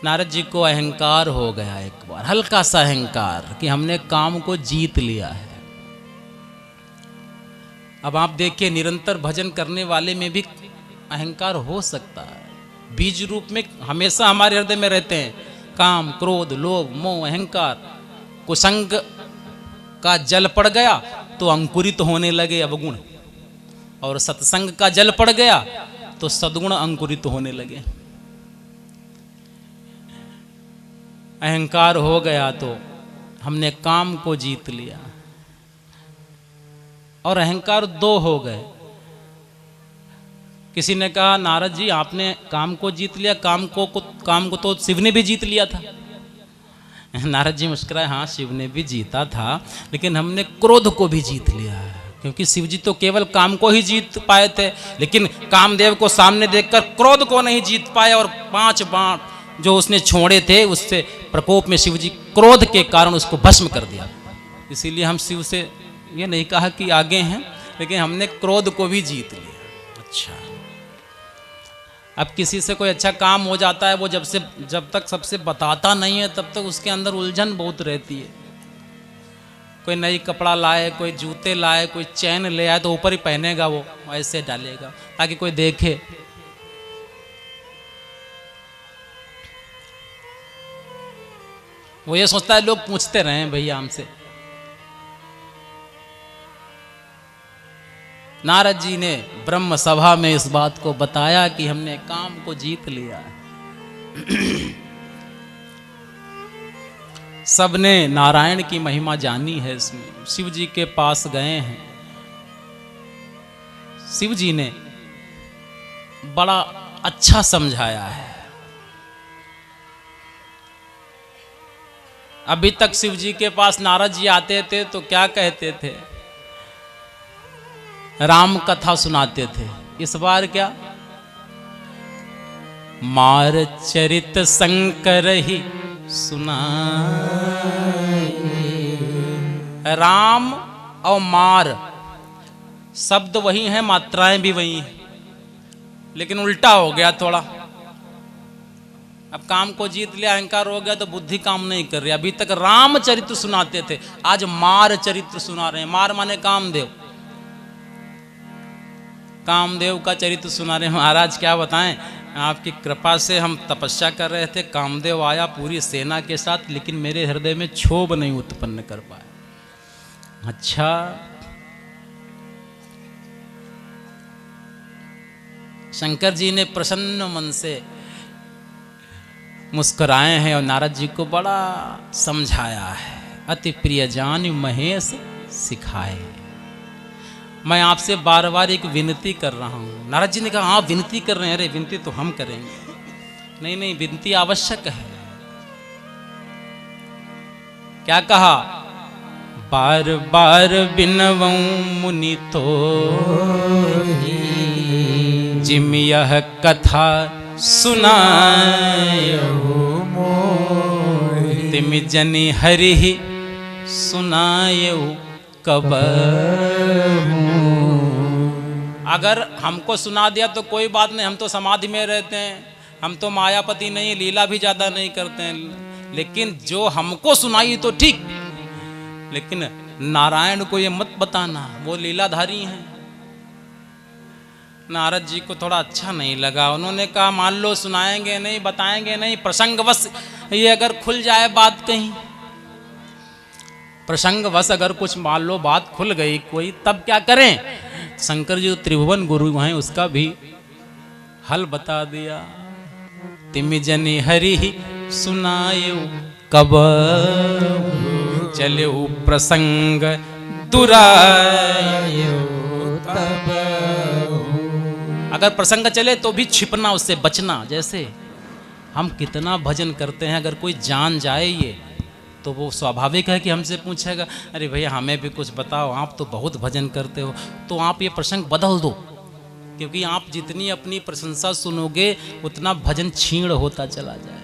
नारद जी को अहंकार हो गया, एक बार हल्का सा अहंकार कि हमने काम को जीत लिया है। अब आप देखिए, निरंतर भजन करने वाले में भी अहंकार हो सकता है। बीज रूप में हमेशा हमारे हृदय में रहते हैं काम, क्रोध, लोभ, मोह, अहंकार। कुसंग का जल पड़ गया तो अंकुरित होने लगे अवगुण, और सत्संग का जल पड़ गया तो सद्गुण अंकुरित होने लगे। अहंकार हो गया तो हमने काम को जीत लिया, और अहंकार दो हो गए। किसी ने कहा, नारद जी आपने काम को जीत लिया, काम को तो शिव ने भी जीत लिया था। नारद जी मुस्कुराए, हाँ शिव ने भी जीता था, लेकिन हमने क्रोध को भी जीत लिया, क्योंकि शिव जी तो केवल काम को ही जीत पाए थे, लेकिन कामदेव को सामने देखकर क्रोध को नहीं जीत पाए, और 5 बाण जो उसने छोड़े थे उससे प्रकोप में शिव जी क्रोध के कारण उसको भस्म कर दिया। इसीलिए हम शिव से ये नहीं कहा कि आगे हैं, लेकिन हमने क्रोध को भी जीत लिया। अच्छा, अब किसी से कोई अच्छा काम हो जाता है, वो जब तक सबसे बताता नहीं है तब तक उसके अंदर उलझन बहुत रहती है। कोई नई कपड़ा लाए, कोई जूते लाए, कोई चैन ले आए तो ऊपर ही पहनेगा, वो ऐसे डालेगा ताकि कोई देखे। वो ये सोचता है लोग पूछते रहे भैया हमसे। नारद जी ने ब्रह्म सभा में इस बात को बताया कि हमने काम को जीत लिया है। सबने नारायण की महिमा जानी है इसमें। शिव जी के पास गए हैं, शिव जी ने बड़ा अच्छा समझाया है। अभी तक शिव जी के पास नारद जी आते थे तो क्या कहते थे? राम कथा सुनाते थे। इस बार क्या? मार चरित शंकर ही सुनाए। राम और मार शब्द वही हैं, मात्राएं भी वही हैं, लेकिन उल्टा हो गया थोड़ा। अब काम को जीत लिया, अहंकार हो गया तो बुद्धि काम नहीं कर रही। अभी तक राम चरित्र सुनाते थे, आज मार चरित्र सुना रहे हैं। मार माने कामदेव, कामदेव का चरित्र सुना रहे हैं। महाराज क्या बताएं, आपकी कृपा से हम तपस्या कर रहे थे, कामदेव आया पूरी सेना के साथ, लेकिन मेरे हृदय में क्षोभ नहीं उत्पन्न कर पाया। अच्छा, शंकर जी ने प्रसन्न मन से मुस्कुराए हैं और नारद जी को बड़ा समझाया है। अति प्रिय जान महेश सिखाए। मैं आपसे बार बार एक विनती कर रहा हूं। नारद जी ने कहा, हाँ विनती कर रहे हैं। अरे विनती तो हम करेंगे। नहीं नहीं, विनती आवश्यक है। क्या कहा? बार बार बिनवऊं मुनि तो जिम यह कथा सुनायो तिम जनि हरि सुनायो कब। अगर हमको सुना दिया तो कोई बात नहीं, हम तो समाधि में रहते हैं, हम तो मायापति नहीं, लीला भी ज्यादा नहीं करते हैं। लेकिन जो हमको सुनाई तो ठीक, लेकिन नारायण को ये मत बताना, वो लीलाधारी हैं। नारद जी को थोड़ा अच्छा नहीं लगा। उन्होंने कहा, मान लो सुनाएंगे नहीं, बताएंगे नहीं, प्रसंगवश ये अगर खुल जाए बात कहीं, प्रसंगवश अगर कुछ मान लो बात खुल गई कोई, तब क्या करें? शंकर जी त्रिभुवन गुरु हैं, उसका भी हल बता दिया। तिमि जनि हरि सुनायो कब चले प्रसंग दुरायो तब। अगर प्रसंग चले तो भी छिपना, उससे बचना। जैसे हम कितना भजन करते हैं, अगर कोई जान जाए ये तो वो स्वाभाविक है कि हमसे पूछेगा, अरे भैया हमें भी कुछ बताओ, आप तो बहुत भजन करते हो, तो आप ये प्रसंग बदल दो। क्योंकि आप जितनी अपनी प्रशंसा सुनोगे उतना भजन क्षीण होता चला जाएगा।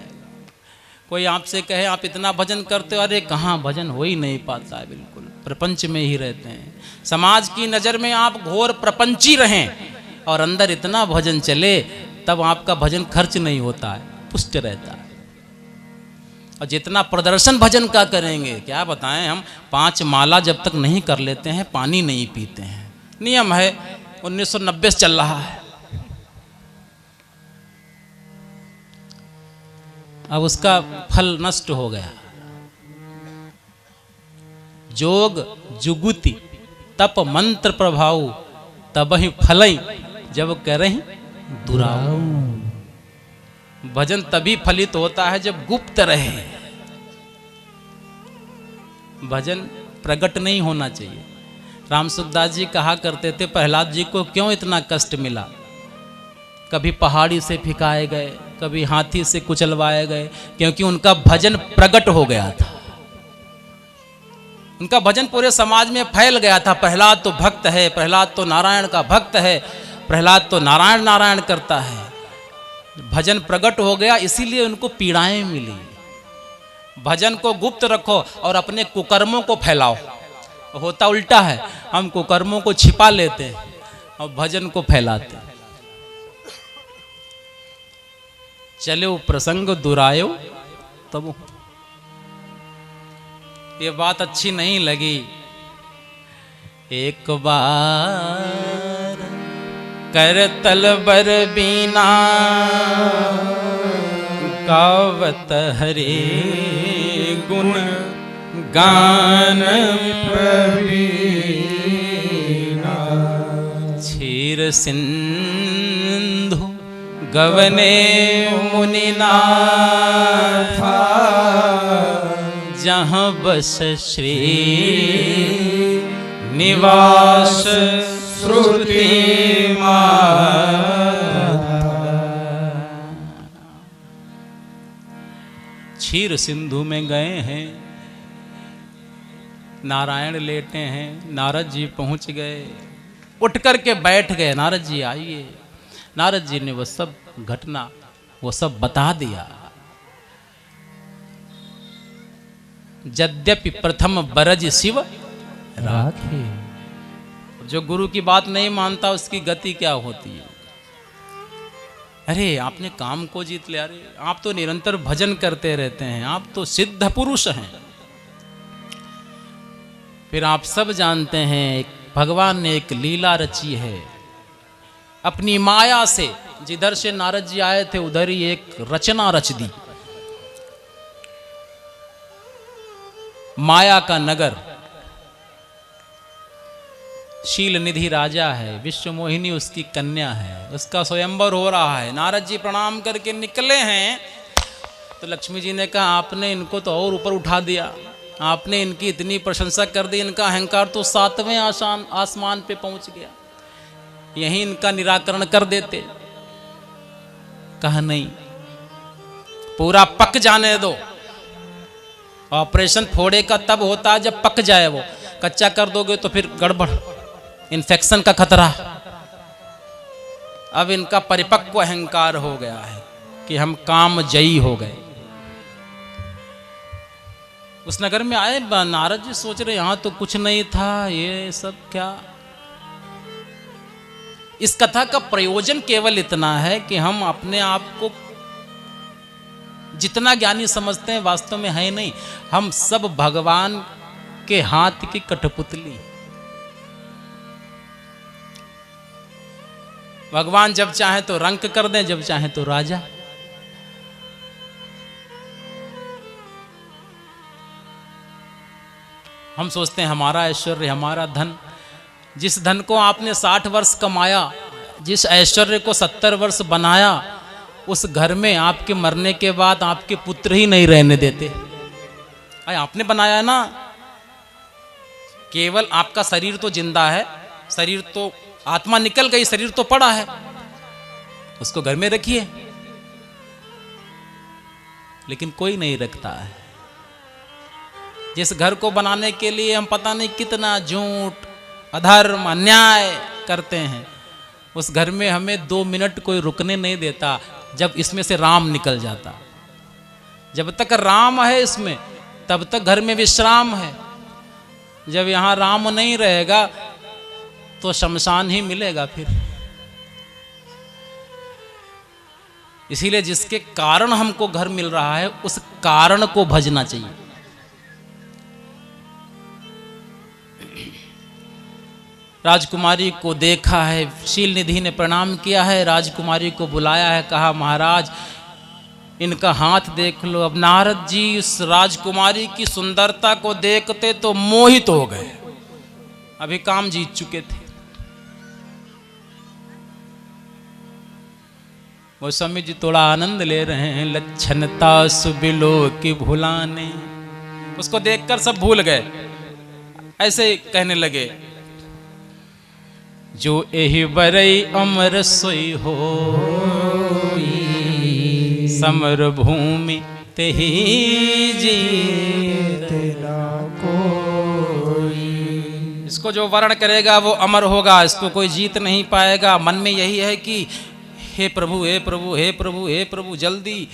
कोई आपसे कहे आप इतना भजन करते हो, अरे कहाँ भजन हो ही नहीं पाता है, बिल्कुल प्रपंच में ही रहते हैं। समाज की नज़र में आप घोर प्रपंची रहें और अंदर इतना भजन चले, तब आपका भजन खर्च नहीं होता है, पुष्ट रहता है। और जितना प्रदर्शन भजन का करेंगे, क्या बताएं, हम 5 माला जब तक नहीं कर लेते हैं पानी नहीं पीते हैं। नियम है, 1990 से चल रहा है। अब उसका फल नष्ट हो गया। जोग जुगुति तप मंत्र प्रभाव तब ही फलई जब करही दुराऊ। भजन तभी फलित होता है जब गुप्त रहे। भजन प्रकट नहीं होना चाहिए। राम सुखदास जी कहा करते थे, प्रहलाद जी को क्यों इतना कष्ट मिला, कभी पहाड़ी से फिकाए गए, कभी हाथी से कुचलवाए गए, क्योंकि उनका भजन प्रकट हो गया था। उनका भजन पूरे समाज में फैल गया था। प्रहलाद तो भक्त है, प्रहलाद तो नारायण का भक्त है, प्रहलाद तो नारायण नारायण करता है। भजन प्रकट हो गया, इसीलिए उनको पीड़ाएं मिली। भजन को गुप्त रखो और अपने कुकर्मों को फैलाओ। होता उल्टा है, हम कुकर्मों को छिपा लेते हैं और भजन को फैलाते हैं। चले वो प्रसंग दुरायो तब, ये बात अच्छी नहीं लगी। एक बार करतल बर बीना गावत हरे गुण गान प्रवीणा। क्षीर सिंधु गवने मुनिनाथा जहाँ बस श्री निवास श्रुति क्षीर सिंधु में गए हैं, नारायण लेटे हैं, नारद जी पहुंच गए, उठ करके बैठ गए। नारद जी आइए। नारद जी ने वो सब घटना वो सब बता दिया। यद्यपि प्रथम बरज शिव राखे। जो गुरु की बात नहीं मानता उसकी गति क्या होती है। अरे आपने काम को जीत लिया, अरे आप तो निरंतर भजन करते रहते हैं, आप तो सिद्ध पुरुष हैं। फिर आप सब जानते हैं भगवान ने एक लीला रची है अपनी माया से। जिधर से नारद जी आए थे उधर ही एक रचना रच दी। माया का नगर, शील निधि राजा है, विश्व मोहिनी उसकी कन्या है, उसका स्वयंवर हो रहा है। नारद जी प्रणाम करके निकले हैं तो लक्ष्मी जी ने कहा आपने इनको तो और ऊपर उठा दिया, आपने इनकी इतनी प्रशंसा कर दी, इनका अहंकार तो 7वें आसमान पे पहुंच गया, यहीं इनका निराकरण कर देते। कहा नहीं, पूरा पक जाने दो। ऑपरेशन फोड़े का तब होता है जब पक जाए, वो कच्चा कर दोगे तो फिर गड़बड़, इन्फेक्शन का खतरा। अब इनका परिपक्व अहंकार हो गया है कि हम काम जयी हो गए। उस नगर में आए, नारद जी सोच रहे यहां तो कुछ नहीं था, ये सब क्या। इस कथा का प्रयोजन केवल इतना है कि हम अपने आप को जितना ज्ञानी समझते हैं वास्तव में है नहीं। हम सब भगवान के हाथ की कठपुतली। भगवान जब चाहे तो रंक कर दें, जब चाहे तो राजा। हम सोचते हैं हमारा ऐश्वर्य, हमारा धन। जिस धन को आपने 60 वर्ष कमाया, जिस ऐश्वर्य को 70 वर्ष बनाया, उस घर में आपके मरने के बाद आपके पुत्र ही नहीं रहने देते। अरे आपने बनाया ना, केवल आपका शरीर तो जिंदा है, शरीर तो, आत्मा निकल गई, शरीर तो पड़ा है, उसको घर में रखिए। लेकिन कोई नहीं रखता है। जिस घर को बनाने के लिए हम पता नहीं कितना झूठ, अधर्म, अन्याय करते हैं, उस घर में हमें 2 मिनट कोई रुकने नहीं देता। जब इसमें से राम निकल जाता, जब तक राम है इसमें तब तक घर में विश्राम है। जब यहाँ राम नहीं रहेगा तो शमशान ही मिलेगा। फिर इसीलिए जिसके कारण हमको घर मिल रहा है उस कारण को भजना चाहिए। राजकुमारी को देखा है, शील निधि ने प्रणाम किया है, राजकुमारी को बुलाया है, कहा महाराज इनका हाथ देख लो। अब नारद जी उस राजकुमारी की सुंदरता को देखते तो मोहित हो गए, अभी काम जीत चुके थे। वो स्वामी जी थोड़ा आनंद ले रहे हैं, लच्छनता सुबिलो की भुलाने। उसको देखकर सब भूल गए, ऐसे कहने लगे जो एहि बरई अमर सोई हो, समर भूमि तेहि जीत ना कोई। इसको जो वर्ण करेगा वो अमर होगा, इसको कोई जीत नहीं पाएगा। मन में यही है कि हे प्रभु हे प्रभु हे प्रभु हे प्रभु, जल्दी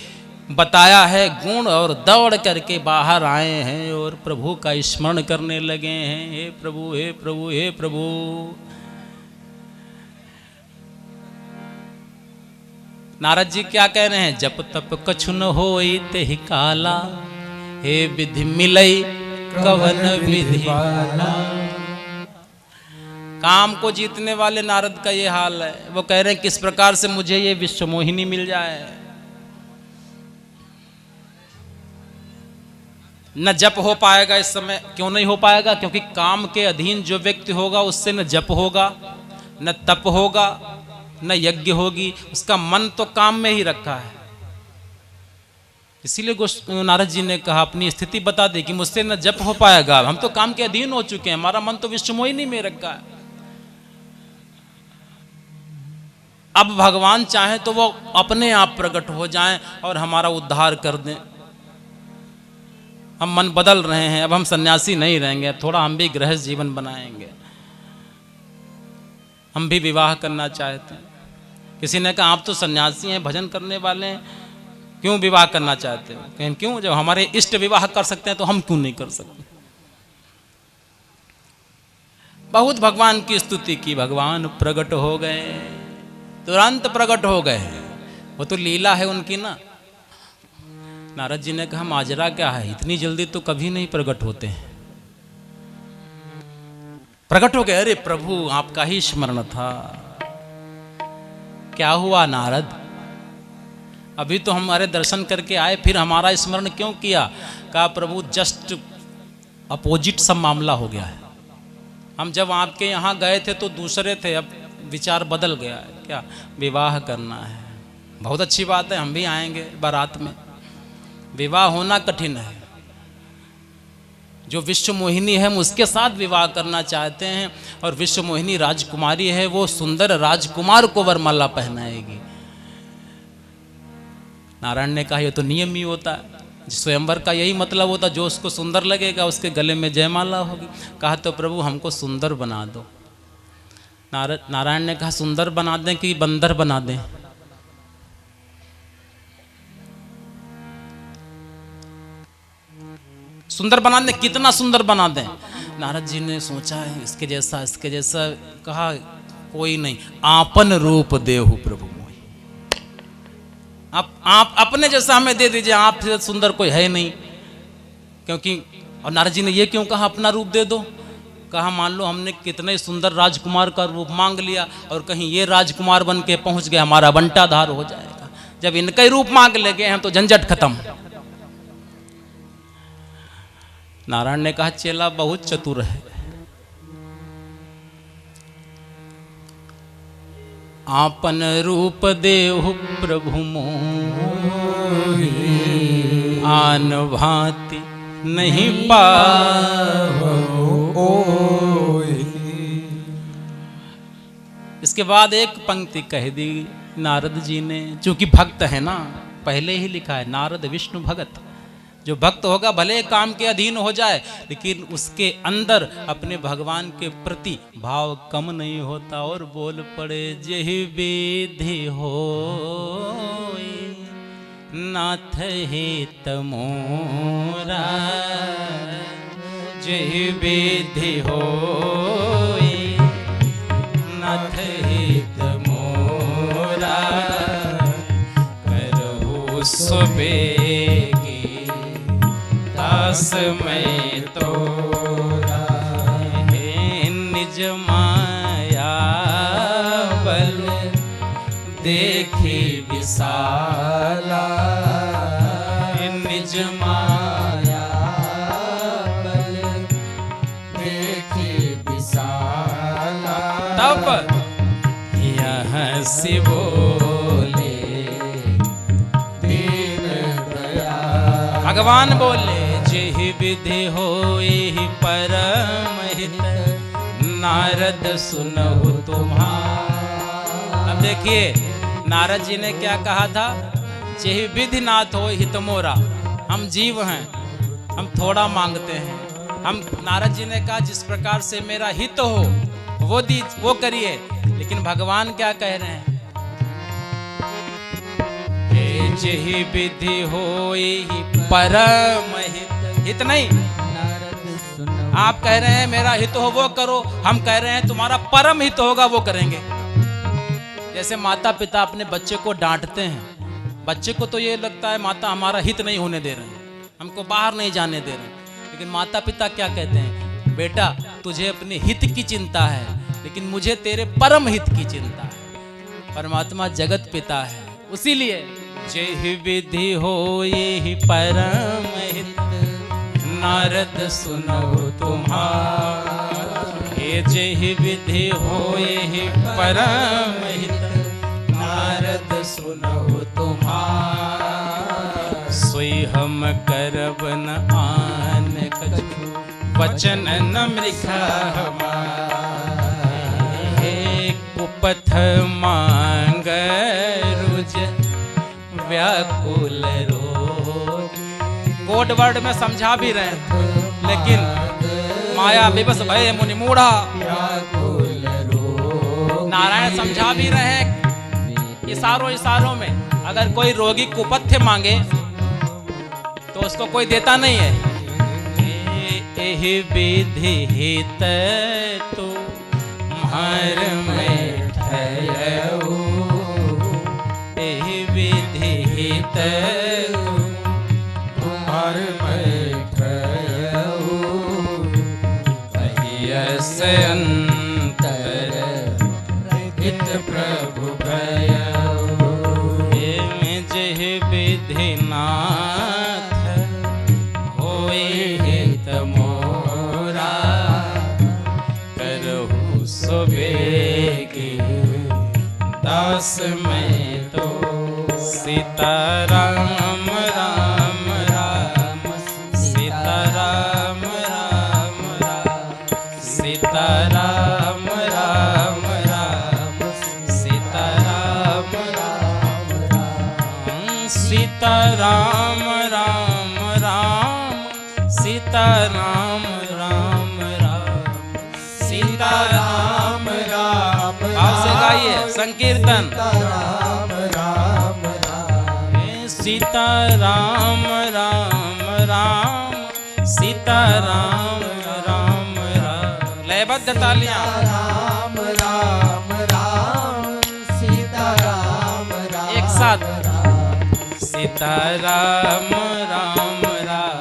बताया है गुण, और दौड़ करके बाहर आए हैं और प्रभु का स्मरण करने लगे हैं, हे प्रभु हे प्रभु हे प्रभु। नारद जी क्या कह रहे हैं, जप तप कछु न होई तेहि काला, हे विधि मिलई कवन विधि वाला। काम को जीतने वाले नारद का ये हाल है। वो कह रहे हैं किस प्रकार से मुझे ये विश्व मोहिनी मिल जाए। न जप हो पाएगा इस समय। क्यों नहीं हो पाएगा? क्योंकि काम के अधीन जो व्यक्ति होगा उससे न जप होगा, न तप होगा, न यज्ञ होगी। उसका मन तो काम में ही रखा है। इसीलिए नारद जी ने कहा अपनी स्थिति बता दी कि मुझसे न जप हो पाएगा, हम तो काम के अधीन हो चुके हैं, हमारा मन तो विश्व मोहिनी में रखा है। अब भगवान चाहे तो वो अपने आप प्रकट हो जाएं और हमारा उद्धार कर दें। हम मन बदल रहे हैं, अब हम सन्यासी नहीं रहेंगे, थोड़ा हम भी गृहस्थ जीवन बनाएंगे। हम भी विवाह करना चाहते हैं। किसी ने कहा आप तो सन्यासी हैं, भजन करने वाले हैं, क्यों विवाह करना चाहते हो? कहें क्यों, जब हमारे इष्ट विवाह कर सकते हैं तो हम क्यों नहीं कर सकते? बहुत भगवान की स्तुति की, भगवान प्रकट हो गए, तुरंत प्रकट हो गए। वो तो लीला है उनकी ना। नारद जी ने कहा माजरा क्या है, इतनी जल्दी तो कभी नहीं प्रकट होते हैं। प्रकट हो गए। अरे प्रभु आपका ही स्मरण था। क्या हुआ नारद, अभी तो हमारे दर्शन करके आए, फिर हमारा स्मरण क्यों किया? कहा प्रभु जस्ट अपोजिट सब मामला हो गया है। हम जब आपके यहाँ गए थे तो दूसरे थे, अब विचार बदल गया है। क्या? विवाह करना है। बहुत अच्छी बात है, हम भी आएंगे बारात में। विवाह होना कठिन है। जो विश्व मोहिनी है हम उसके साथ विवाह करना चाहते हैं, और विश्व मोहिनी राजकुमारी है, वो सुंदर राजकुमार को वरमाला पहनाएगी। नारायण ने कहा ये तो नियम ही होता है, स्वयंवर का यही मतलब होता, जो उसको सुंदर लगेगा उसके गले में जयमाला होगी। कहा तो प्रभु हमको सुंदर बना दो। नारायण ने कहा सुंदर बना दें कि बंदर बना दें? सुंदर बना दें, कितना सुंदर बना दें? नारद जी ने सोचा है इसके जैसा। कहा कोई नहीं, आपन रूप देहु प्रभु मोहि। आप अपने जैसा हमें दे दीजिए, आप से सुंदर कोई है नहीं। क्योंकि और नारद जी ने ये क्यों कहा अपना रूप दे दो? कहा मान लो हमने कितने सुंदर राजकुमार का रूप मांग लिया और कहीं ये राजकुमार बन के पहुंच गए, हमारा बंटाधार हो जाएगा। जब इनका ही रूप मांग ले गए हैं तो झंझट खत्म। नारायण ने कहा चेला बहुत चतुर है। आपन रूप देहु प्रभु मोहि, आन भांति नहीं पावो। इसके बाद एक पंक्ति कह दी नारद जी ने, चूंकि भक्त है ना, पहले ही लिखा है नारद विष्णु भगत। जो भक्त होगा भले काम के अधीन हो जाए, लेकिन उसके अंदर अपने भगवान के प्रति भाव कम नहीं होता। और बोल पड़े जेहि विधि होई, नाथ हित मोरा। जेहि विधि होई, नाथ हित मोरा। कर सुबेगी दास मैं तो निज माया बल देखी विशाला निज माया बल देखी विशाला तब यह से बोले दीन दयाल भगवान बोले जेहि विधि होई परम हित नारद सुनहु तुम्हारा। अब देखिए नारद जी ने क्या कहा था, जेहि विधि नाथ हो हित मोरा। हम जीव हैं, हम थोड़ा मांगते हैं। हम नारद जी ने कहा जिस प्रकार से मेरा हित हो वो करिए, लेकिन भगवान क्या कह रहे हैं, जेहि विधि होई परम हित नहीं। आप कह रहे हैं मेरा हित हो वो करो, हम कह रहे हैं तुम्हारा परम हित होगा वो करेंगे। जैसे माता पिता अपने बच्चे को डांटते हैं, बच्चे को तो ये लगता है माता हमारा हित नहीं होने दे रहे हैं, हमको बाहर नहीं जाने दे रहे हैं, लेकिन माता पिता क्या कहते हैं, बेटा तुझे अपने हित की चिंता है, लेकिन मुझे तेरे परम हित की चिंता है। परमात्मा जगत पिता है, उसीलिए जेहि विधि होई परम हित नारद सुनो तुम्हारा। जेहि विधि होई परम हित नारद सुनो तुम्हारा। सोई हम करब न आन कछु वचन न मृखा हमारे। कुपथ मांग रुज व्याकुल रोग। कोड वर्ड में समझा भी रहे हैं, लेकिन माया विवश भय मुनि मूढ़ा। नारायण समझा भी रहे हैं इशारों में। अगर कोई रोगी कुपथ्य मांगे तो उसको कोई देता नहीं है। एहि विधि हित तो मार में ठहरऊ। एहि विधि हित तुम्हार में ठहरऊ। कहियस अंतर हित प्रभु भयऊ। जेहि विधि नाथ होई हित मोरा। करहु सुबेगी दास मैं तो। सीताराम राम राम सीताराम राम राम सीताराम राम राम सीताराम राम राम सीताराम राम राम सीताराम राम राम सीताराम राम। आप से गाइए संकीर्तन। सीता राम राम राम सीता राम राम राम। लयबद्ध तालियां। राम राम राम सीता राम राम। एक साथ सीता राम राम राम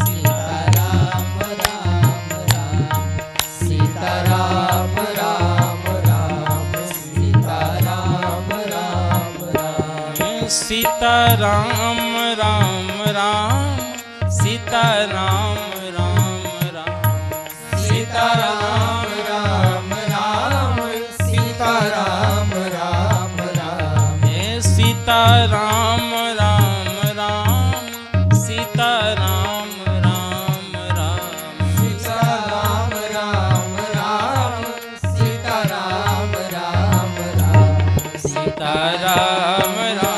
सीता राम राम राम सीता राम राम राम सीता राम राम राम सीता राम राम राम सीता राम राम राम सीता राम राम राम सीता राम राम राम। सीता राम राम राम सीता राम राम राम सीता राम राम राम सीता राम राम राम सीता राम राम राम सीता राम राम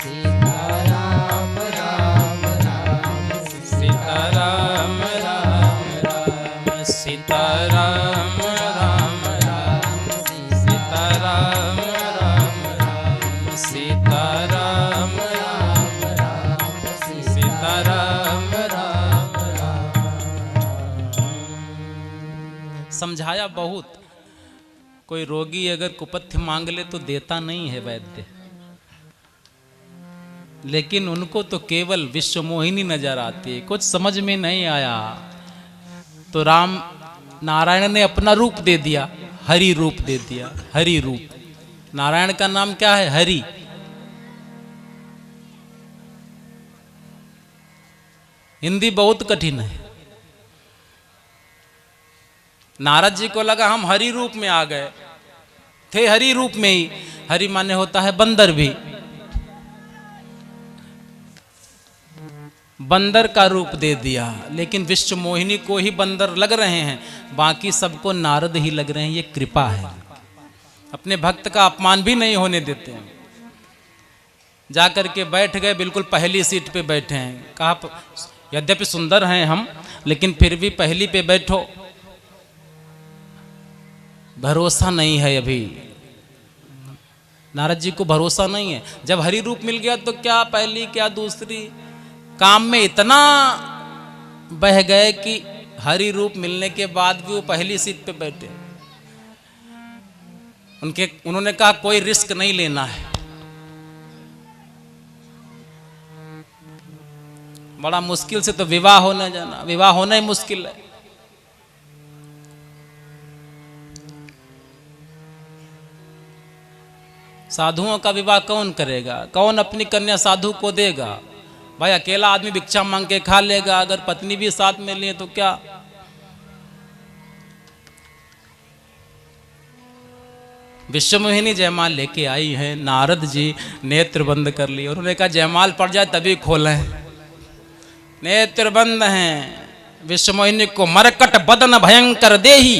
सीता राम राम राम सीता राम राम राम सीता राम राम राम सीता राम राम राम सीता राम राम राम सीता राम राम राम। समझाया बहुत, कोई रोगी अगर कुपथ्य मांग ले तो देता नहीं है वैद्य, लेकिन उनको तो केवल विश्व मोहिनी नजर आती है, कुछ समझ में नहीं आया। तो राम नारायण ने अपना रूप दे दिया, हरि रूप दे दिया। हरि रूप, नारायण का नाम क्या है? हरि। हिंदी बहुत कठिन है। नारद जी को लगा हम हरि रूप में आ गए, थे हरि रूप में ही। हरि माने होता है बंदर भी, बंदर का रूप दे दिया। लेकिन विश्व मोहिनी को ही बंदर लग रहे हैं, बाकी सबको नारद ही लग रहे हैं। ये कृपा है, अपने भक्त का अपमान भी नहीं होने देते हैं। जाकर के बैठ गए, बिल्कुल पहली सीट पे बैठे हैं। कहा यद्यपि सुंदर हैं हम, लेकिन फिर भी पहली पे बैठो। भरोसा नहीं है अभी, नारद जी को भरोसा नहीं है। जब हरि रूप मिल गया तो क्या पहली क्या दूसरी, काम में इतना बह गए कि हरि रूप मिलने के बाद भी वो पहली सीट पे बैठे। उन्होंने कहा कोई रिस्क नहीं लेना है। बड़ा मुश्किल से तो विवाह होने जाना, विवाह होना ही मुश्किल है। साधुओं का विवाह कौन करेगा? कौन अपनी कन्या साधु को देगा? भाई अकेला आदमी भिक्षा मांग के खा लेगा, अगर पत्नी भी साथ में लिए तो क्या। विश्वमोहिनी जयमाल लेके आई है। नारद जी नेत्र बंद कर लिए। उन्होंने कहा जयमाल पड़ जाए तभी खोलें। नेत्र बंद हैं। विश्वमोहिनी को मरकट बदन भयंकर देही।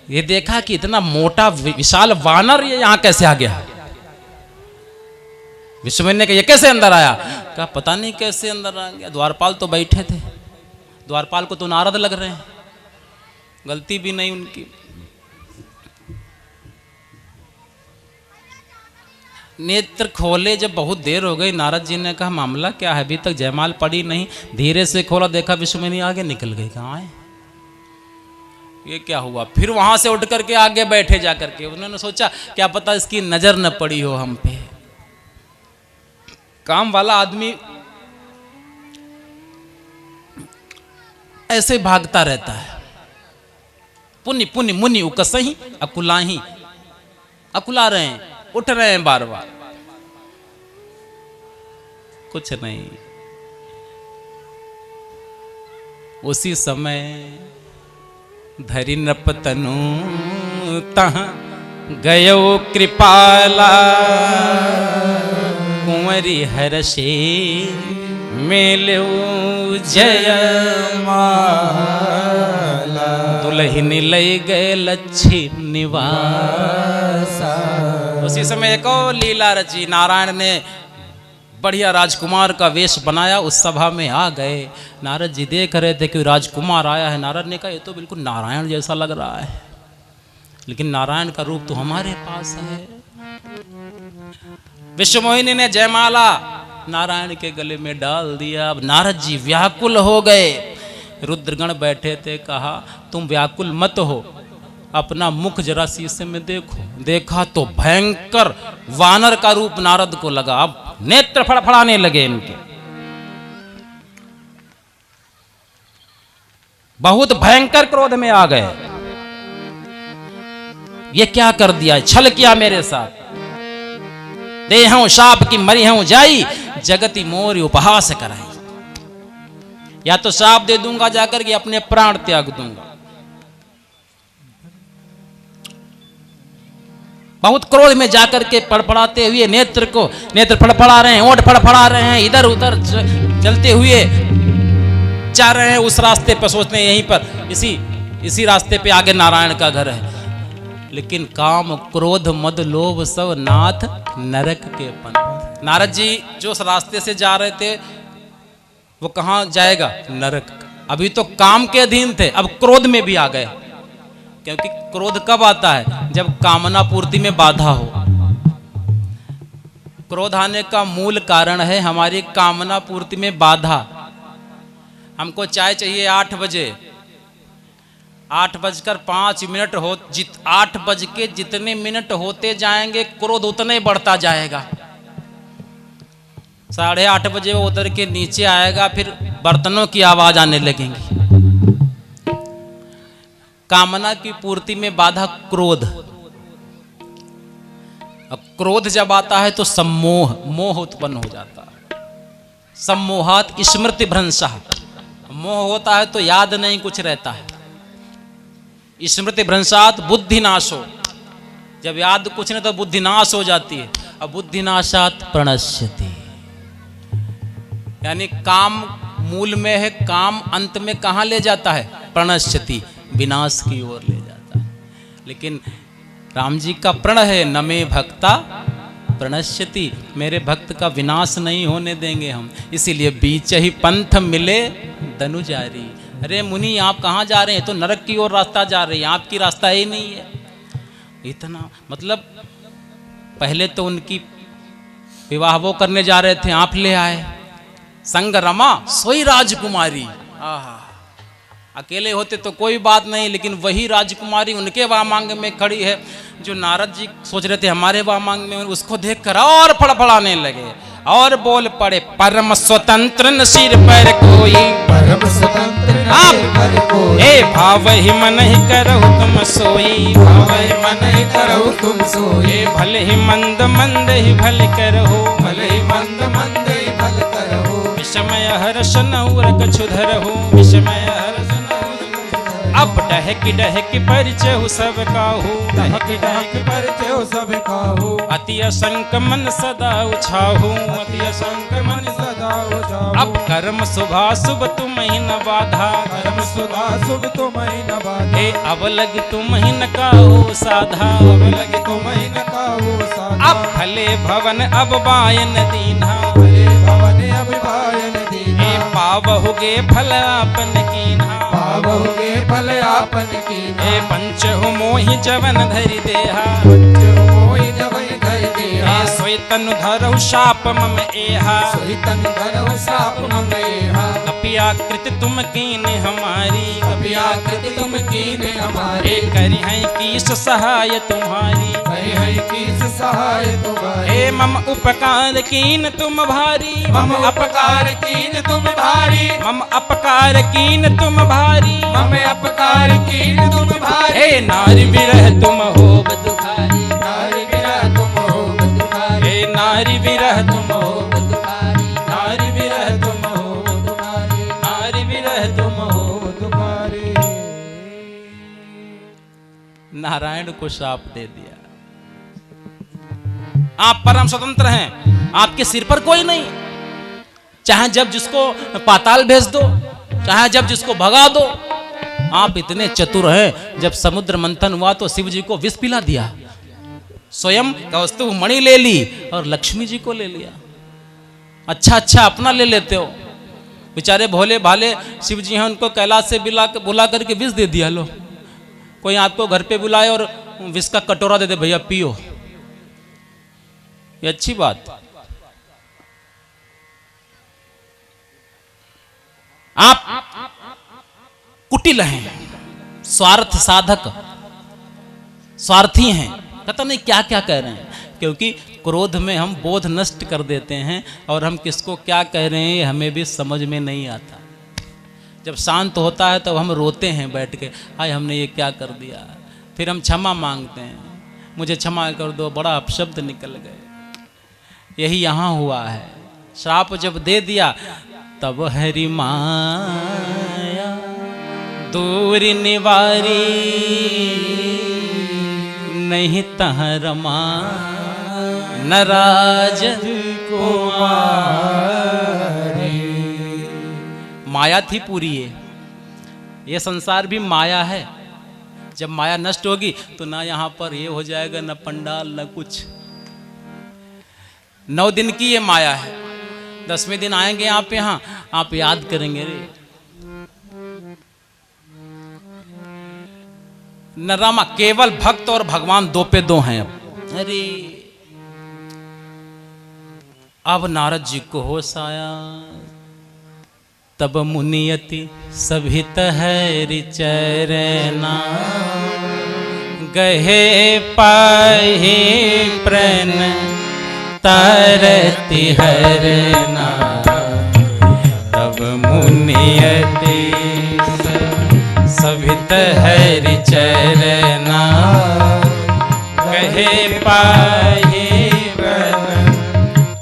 ये देखा कि इतना मोटा विशाल वानर ये यहां कैसे आ गया। विश्वमोहिनी ने कहा ये कैसे अंदर आया? कहा पता नहीं कैसे अंदर आ गया। द्वारपाल तो बैठे थे, द्वारपाल को तो नारद लग रहे हैं, गलती भी नहीं उनकी। नेत्र खोले जब बहुत देर हो गई, नारद जी ने कहा मामला क्या है? अभी तक जयमाल पड़ी नहीं। धीरे से खोला, देखा विश्वमोहिनी आगे निकल गई। कहाँ है ये, क्या हुआ? फिर वहां से उठ करके आगे बैठे जाकर के। उन्होंने सोचा क्या पता इसकी नजर न पड़ी हो हम पे। काम वाला आदमी ऐसे भागता रहता है। पुनि पुनि मुनि उकसही अकुलाही, अकुला रहे हैं, उठ रहे हैं बार बार, कुछ नहीं। उसी समय धरि नपतनु तहाँ गयो कृपाला, कुंवरी हर्षे मेलो जयमाला, दुल्हन लय गए लच्छी निवासा। उसी समय एक और लीला रची। नारायण ने बढ़िया राजकुमार का वेश बनाया, उस सभा में आ गए। नारद जी देख रहे थे कि राजकुमार आया है। नारद ने कहा ये तो बिल्कुल नारायण जैसा लग रहा है, लेकिन नारायण का रूप तो हमारे पास है। विश्वमोहिनी ने जयमाला नारायण के गले में डाल दिया। अब नारद जी व्याकुल हो गए। रुद्रगण बैठे थे। कहा तुम व्याकुल मत हो, अपना मुख जरा शीशे में देखो। देखा तो भयंकर वानर का रूप नारद को लगा। अब नेत्र फड़फड़ाने लगे इनके, बहुत भयंकर क्रोध में आ गए। ये क्या कर दिया, छल किया मेरे साथ। दे हूं शाप की मरी हूं जाई, जगति मोर उपहास कराई। या तो शाप दे दूंगा जाकर के अपने प्राण त्याग दूंगा। बहुत क्रोध में जाकर के फड़फड़ाते हुए नेत्र फड़फड़ा रहे हैं, ओंठ फड़फड़ा रहे हैं, इधर उधर चलते हुए जा रहे हैं। उस रास्ते पर सोचते हैं यहीं पर इसी रास्ते पे आगे नारायण का घर है। लेकिन काम क्रोध मद लोभ सब नाथ नरक के पंथ। नारद जी जो उस रास्ते से जा रहे थे वो कहाँ जाएगा? नरक। अभी तो काम के अधीन थे, अब क्रोध में भी आ गए। क्योंकि क्रोध कब आता है? जब कामना पूर्ति में बाधा हो। क्रोध आने का मूल कारण है हमारी कामना पूर्ति में बाधा। हमको चाय चाहिए 8 बजे, 8:05 हो 8 बज के जितने मिनट होते जाएंगे क्रोध उतने बढ़ता जाएगा। 8:30 बजे वो उतर के नीचे आएगा, फिर बर्तनों की आवाज आने लगेंगी। कामना की पूर्ति में बाधा क्रोध। अब क्रोध जब आता है तो सम्मोह, मोह उत्पन्न हो जाता है। सम्मोहात स्मृति भ्रंशः, मोह होता है तो याद नहीं कुछ रहता है। स्मृति भ्रंशात बुद्धि नाशो, जब याद कुछ नहीं तो बुद्धि नाश हो जाती है। अब बुद्धि नाशात प्रणश्यति, यानी काम मूल में है, काम अंत में कहाँ ले जाता है? प्रणश्यति, विनाश की ओर ले जाता है। लेकिन राम जी का प्रण है, न मे भक्ता प्रणश्यति, मेरे भक्त का विनाश नहीं होने देंगे हम। इसीलिए बीच ही पंथ मिले धनुजारी। अरे मुनि आप कहाँ जा रहे हैं? तो नरक की ओर रास्ता जा रहे हैं, आपकी रास्ता ही नहीं है। इतना मतलब पहले तो उनकी विवाह वो करने जा रहे थे, आप ले आए। संग रमा सोई राजकुमारी। आहा, अकेले होते तो कोई बात नहीं, लेकिन वही राजकुमारी उनके वामांग में खड़ी है। जो नारद जी सोच रहे थे हमारे वामांग में, उसको देखकर और फड़फड़ाने लगे और बोल पड़े, परम स्वतंत्र न सिर पर कोई, परम स्वतंत्र न सिर पर कोई, ए भाव ही मन ही करहु तुम सोई, भाव ही मन ही करहु तुम सोई, भले ही मंद मंद ही भल करहु, भले ही मंद मंद ही भल करहु, विषमय हर्ष नौर कछु धरहु, विषमय हर्ष। अब डहकी डहकी परिचय सब काहू, डहकी डहकी परिचय सब काहू, अति असंक मन सदा उछाहू, अति असंक मन सदा उछाहू। अब कर्म शुभा शुभ तुम ही न बाधा, कर्म शुभा शुभ तुम ही न बाधा, हे अब लग तुम ही न काहू साधा, अब लगे तुम ही न काहू साधा। अब भले भवन अब बायन दीन्हा, भले भवन अब बायन दीन्हा, हे पावहुगे फल आपन कीन्हा, पावहुगे फल आपन कीन्हा, हे पंच मोहि जवन धरि देहा, पंच मोहि जवन धरि देहा, हे सोई तनु धरहु शाप मम एहा, सोई तनु धरहु शाप मम एहा। कपियाकृति तुम कीन्ह हमारी, कपियाकृति तुम कीन्ह हमारी, करी है कीस सहाय तुम्हारी, करी है कीस सहाय तुम्हारी, हे मम उपकार कीन तुम भारी, मम उपकार कीन तुम भारी, मम अपकार कीन तुम भारी, मम अपकार कीन तुम भारी, हे नारी विरह तुम हो दुखारी, नारी विरह तुम हो दुखारी, हे नारी विरह तुम हो दुखारी, नारी विरह तुम हो दुखारी, नारी विरह तुम हो। दुखारी। नारायण को शाप दे दिया। आप परम स्वतंत्र हैं, आपके सिर पर कोई नहीं, चाहे जब जिसको पाताल भेज दो, चाहे जब जिसको भगा दो। आप इतने चतुर हैं, जब समुद्र मंथन हुआ तो शिव जी को विष पिला दिया, स्वयं कौस्तुभ मणि ले ली और लक्ष्मी जी को ले लिया। अच्छा अच्छा अपना ले लेते हो, बेचारे भोले भाले शिव जी हैं, उनको कैलाश से बुला करके विष दे दिया। लो, कोई आपको घर पे बुलाए और विष का कटोरा दे दे, भैया पियो, ये अच्छी बात। आप कुटिल हैं, स्वार्थ साधक, स्वार्थी हैं, पता नहीं क्या क्या कह रहे हैं। क्योंकि क्रोध में हम बोध नष्ट कर देते हैं और हम किसको क्या कह रहे हैं हमें भी समझ में नहीं आता। जब शांत होता है तब तो हम रोते हैं बैठ के, हाय हमने ये क्या कर दिया। फिर हम क्षमा मांगते हैं, मुझे क्षमा कर दो, बड़ा अपशब्द निकल गए। यही यहाँ हुआ है। श्राप जब दे दिया तब हरि माया दूर निवारी, नहीं तह रमा नराज कुमारी। माया थी पूरी ये संसार भी माया है। जब माया नष्ट होगी तो ना यहाँ पर ये हो जाएगा, न पंडाल न कुछ। 9 दिन की ये माया है, 10वें दिन आएंगे आप यहाँ, आप याद करेंगे रे न रामा। केवल भक्त और भगवान 2 पे 2 हैं। अरे अब नारद जी को होश आया, तब मुनियति सभित हरि चरना, गहे पाहि प्रण तरति हरना। तब मुनियति सभित हरि चरना, गहे पाहि प्रण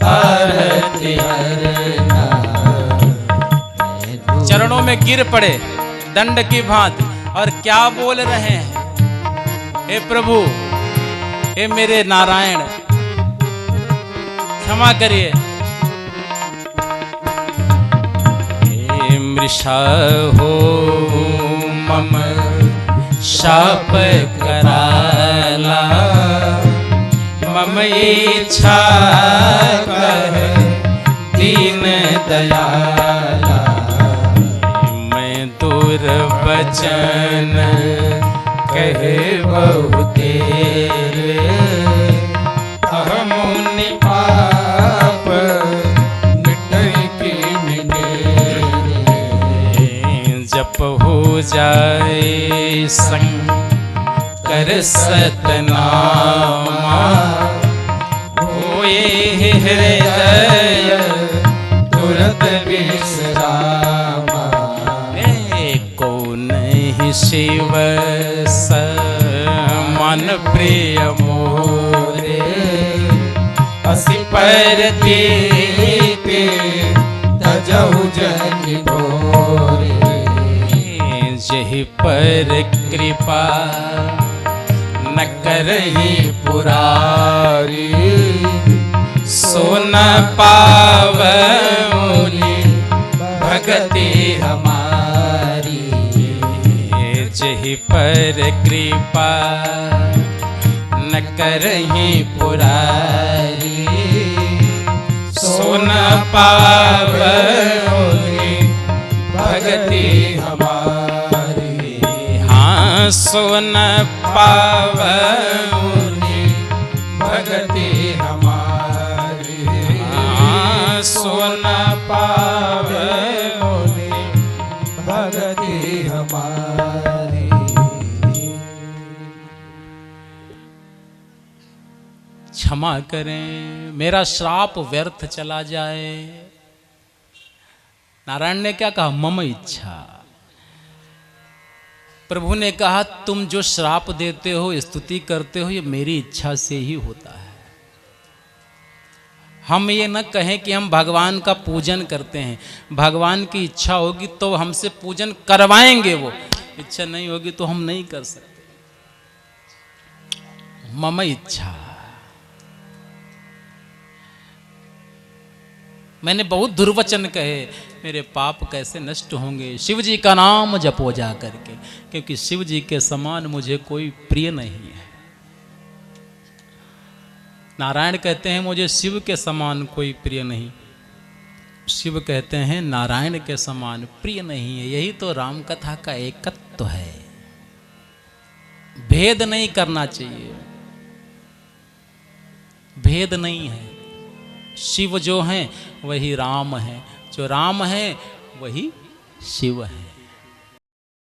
तरति हरना। चरणों में गिर पड़े दंड की भांति और क्या बोल रहे हैं, हे प्रभु, हे मेरे नारायण, क्षमा करिए। हे मृषा हो मम शाप कराला, मम इच्छा कर दीन दयाला। मैं दुर्वचन कहे बहु तेरे, मुनि पाप मिटई की मिटेरे। जप हो जाए शंकर सतनामा, होए हृदय तुरत विश्रामा। को नहीं शिव मन प्रिय मोरे, असी पर दीते तजहु जन भोरे। जहि पर कृपा न करही पुरारी, सो न पावनी भगति हमारी। जहि पर कृपा न करही पुरारी, सो न पावनी भगति हमारी। हाँ, सो न पावनी भगति हमारी। हाँ, सो न पावनी भगति हमारी। क्षमा करें, मेरा श्राप व्यर्थ चला जाए। नारायण ने क्या कहा, मम इच्छा। प्रभु ने कहा, तुम जो श्राप देते हो, स्तुति करते हो, ये मेरी इच्छा से ही होता है। हम ये न कहें कि हम भगवान का पूजन करते हैं। भगवान की इच्छा होगी तो हमसे पूजन करवाएंगे, वो इच्छा नहीं होगी तो हम नहीं कर सकते। मम इच्छा। मैंने बहुत दुर्वचन कहे, मेरे पाप कैसे नष्ट होंगे। शिव जी का नाम जपो जा करके, क्योंकि शिव जी के समान मुझे कोई प्रिय नहीं है। नारायण कहते हैं मुझे शिव के समान कोई प्रिय नहीं। शिव कहते हैं नारायण के समान प्रिय नहीं है। यही तो राम कथा का एकत्व है। भेद नहीं करना चाहिए, भेद नहीं है। शिव जो हैं वही राम है, जो राम है वही शिव है।